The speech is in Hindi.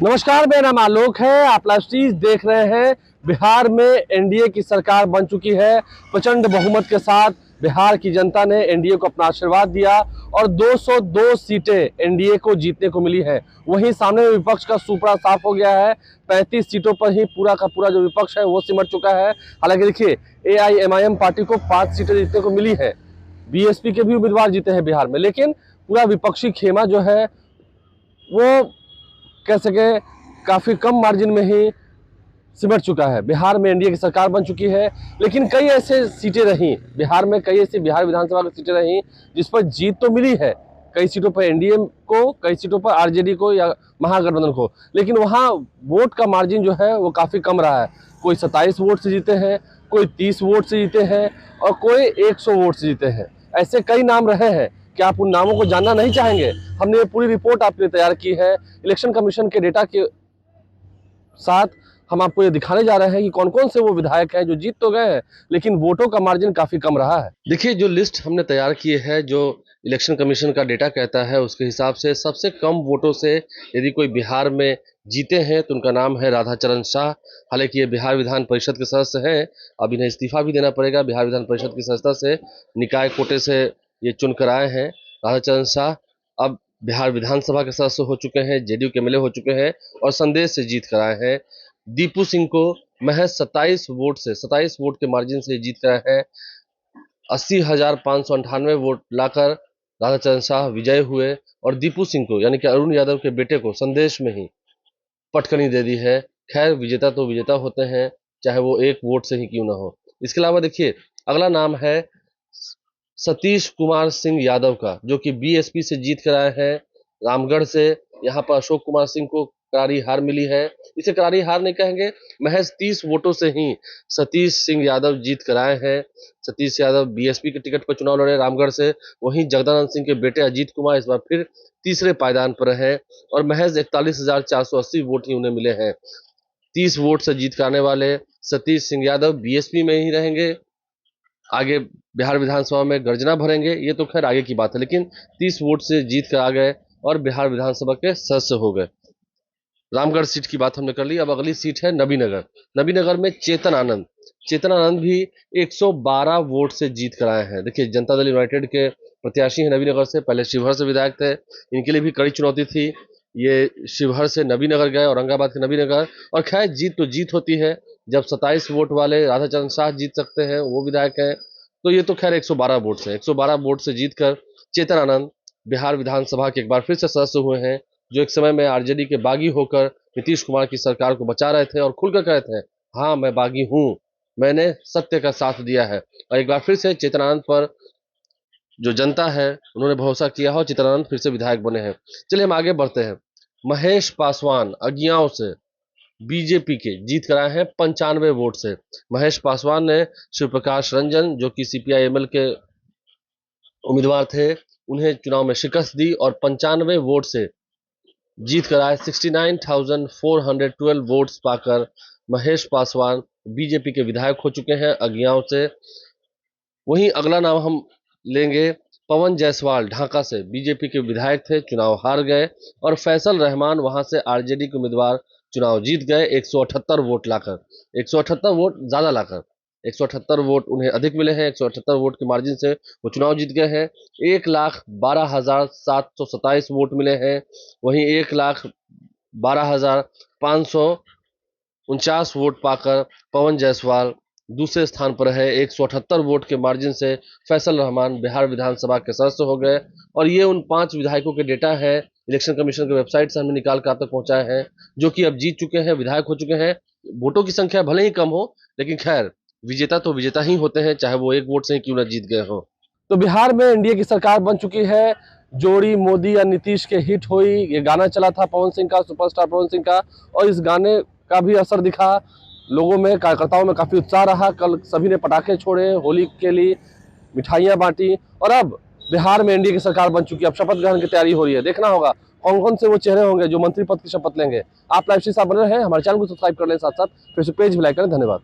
नमस्कार, मेरा नाम आलोक है। आप लाइव स्ट्रीम देख रहे हैं। बिहार में एनडीए की सरकार बन चुकी है। प्रचंड बहुमत के साथ बिहार की जनता ने एनडीए को अपना आशीर्वाद दिया और 202 सीटें एनडीए को जीतने को मिली है। वहीं सामने विपक्ष का सुपड़ा साफ हो गया है। 35 सीटों पर ही पूरा का पूरा जो विपक्ष है वो सिमट चुका है। हालांकि देखिए, एआईएमआईएम पार्टी को 5 सीटें जीतने को मिली है। बीएसपी के भी उम्मीदवार जीते हैं बिहार में, लेकिन पूरा विपक्षी खेमा जो है वो कह सके काफी कम मार्जिन में ही सिमट चुका है। बिहार में एनडीए की सरकार बन चुकी है, लेकिन कई ऐसे सीटें रहीं बिहार में, कई ऐसी बिहार विधानसभा की सीटें रहीं जिस पर जीत तो मिली है। कई सीटों पर एनडीए को, कई सीटों पर आरजेडी को या महागठबंधन को, लेकिन वहां वोट का मार्जिन जो है वो काफी कम रहा है। कोई 27 वोट से जीते हैं, कोई 30 वोट से जीते हैं और कोई 100 वोट से जीते हैं। ऐसे कई नाम रहे हैं। क्या आप उन नामों को जानना नहीं चाहेंगे? हमने ये पूरी रिपोर्ट आपके लिए तैयार की है। इलेक्शन कमीशन के डेटा के साथ हम आपको ये दिखाने जा रहे हैं कि कौन कौन से वो विधायक हैं जो जीत तो गए हैं, लेकिन वोटों का मार्जिन काफी कम रहा है। देखिए, जो लिस्ट हमने तैयार की है, जो इलेक्शन कमीशन का डेटा कहता है, उसके हिसाब से सबसे कम वोटों से यदि कोई बिहार में जीते हैं तो उनका नाम है राधाचरण शाह। हालांकि ये बिहार विधान परिषद के सदस्य हैं, अब इन्हें इस्तीफा भी देना पड़ेगा। बिहार विधान परिषद की सदस्यता से निकाय कोटे से ये चुनकर आए हैं राधाचरण शाह। अब बिहार विधानसभा के सदस्य हो चुके हैं, जेडीयू के एमएलए हो चुके हैं और संदेश से जीत कर आए हैं। दीपू सिंह को महज 27 वोट के मार्जिन से जीत कर आए हैं। 80,598 वोट लाकर राधाचरण शाह विजय हुए और दीपू सिंह को, यानी कि अरुण यादव के बेटे को, संदेश में ही पटकनी दे दी है। खैर, विजेता तो विजेता होते हैं, चाहे वो एक वोट से ही क्यों ना हो। इसके अलावा देखिए, अगला नाम है सतीश कुमार सिंह यादव का, जो कि बीएसपी से जीत कर आए हैं रामगढ़ से। यहाँ पर अशोक कुमार सिंह को करारी हार मिली है। इसे करारी हार नहीं कहेंगे, महज 30 वोटों से ही सतीश सिंह यादव जीत कर आए हैं। सतीश यादव बीएसपी के टिकट पर चुनाव लड़े रामगढ़ से। वहीं जगदानंद सिंह के बेटे अजीत कुमार इस बार फिर तीसरे पायदान पर है और महज 41,480 वोट ही उन्हें मिले हैं। 30 वोट से जीत कर आने वाले सतीश सिंह यादव बीएसपी में ही रहेंगे, आगे बिहार विधानसभा में गर्जना भरेंगे, ये तो खैर आगे की बात है। लेकिन 30 वोट से जीत कर आ गए और बिहार विधानसभा के सदस्य हो गए। रामगढ़ सीट की बात हमने कर ली। अब अगली सीट है नबीनगर। नबीनगर में चेतन आनंद भी 112 वोट से जीत कर आए हैं। देखिए, जनता दल यूनाइटेड के प्रत्याशी हैं नबीनगर से, पहले शिवहर से विधायक थे। इनके लिए भी कड़ी चुनौती थी। ये शिवहर से नबीनगर गए, औरंगाबाद के नबीनगर, और खैर जीत तो जीत होती है। जब 27 वोट वाले राधाचरण शाह जीत सकते हैं, वो विधायक हैं, तो ये तो खैर 112 वोट से 112 वोट से जीतकर चेतन आनंद बिहार विधानसभा के एक बार फिर से सदस्य हुए हैं, जो एक समय में आरजेडी के बागी होकर नीतीश कुमार की सरकार को बचा रहे थे और खुलकर कह रहे थे, हाँ मैं बागी हूं, मैंने सत्य का साथ दिया है। और एक बार फिर से चेतन आनंद पर जो जनता है उन्होंने भरोसा किया और चेतन आनंद फिर से विधायक बने हैं। चलिए हम आगे बढ़ते हैं। महेश पासवान अगियाओं से बीजेपी के जीत कर आए हैं 95 वोट से। महेश पासवान ने शिव प्रकाश रंजन, जो कि सीपीआई-एमएल के उम्मीदवार थे, उन्हें चुनाव में शिकस्त दी और 95 वोट से जीत कर आए। 69,412 वोट्स पाकर महेश पासवान बीजेपी के विधायक हो चुके हैं अगियाओं से। वहीं अगला नाम हम लेंगे पवन जायसवाल, ढाका से बीजेपी के विधायक थे, चुनाव हार गए। और फैसल रहमान वहां से आरजेडी के उम्मीदवार चुनाव जीत गए 178 वोट लाकर। 178 वोट ज्यादा लाकर 178 वोट उन्हें अधिक मिले हैं। 178 वोट के मार्जिन से वो चुनाव जीत गए हैं। 1,12,727 वोट मिले हैं। वहीं 1,12,549 वोट पाकर पवन जायसवाल दूसरे स्थान पर है। 178 वोट के मार्जिन से फैसल रहमान बिहार विधानसभा के सदस्य हो गए। और ये उन 5 विधायकों के डेटा है, इलेक्शन कमीशन की वेबसाइट से हमने निकाल कर आप तक पहुंचाए हैं, जो कि अब जीत चुके हैं, विधायक हो चुके हैं। वोटों की संख्या भले ही कम हो, लेकिन खैर विजेता तो विजेता ही होते हैं, चाहे वो एक वोट से ही क्यों ना जीत गए हो। तो बिहार में एनडीए की सरकार बन चुकी है। जोड़ी मोदी या नीतीश के हिट हुई, ये गाना चला था पवन सिंह का, सुपरस्टार पवन सिंह का, और इस गाने का भी असर दिखा। लोगों में, कार्यकर्ताओं में काफी उत्साह रहा। कल सभी ने पटाखे छोड़े, होली के लिए मिठाइयां बांटी और अब बिहार में एनडीए की सरकार बन चुकी है। अब शपथ ग्रहण की तैयारी हो रही है। देखना होगा कौन कौन से वो चेहरे होंगे जो मंत्री पद की शपथ लेंगे। आप लाइव से बने रहे, हमारे चैनल को सब्सक्राइब कर लें, साथ साथ फेसबुक पेज भी लाइक करें। धन्यवाद।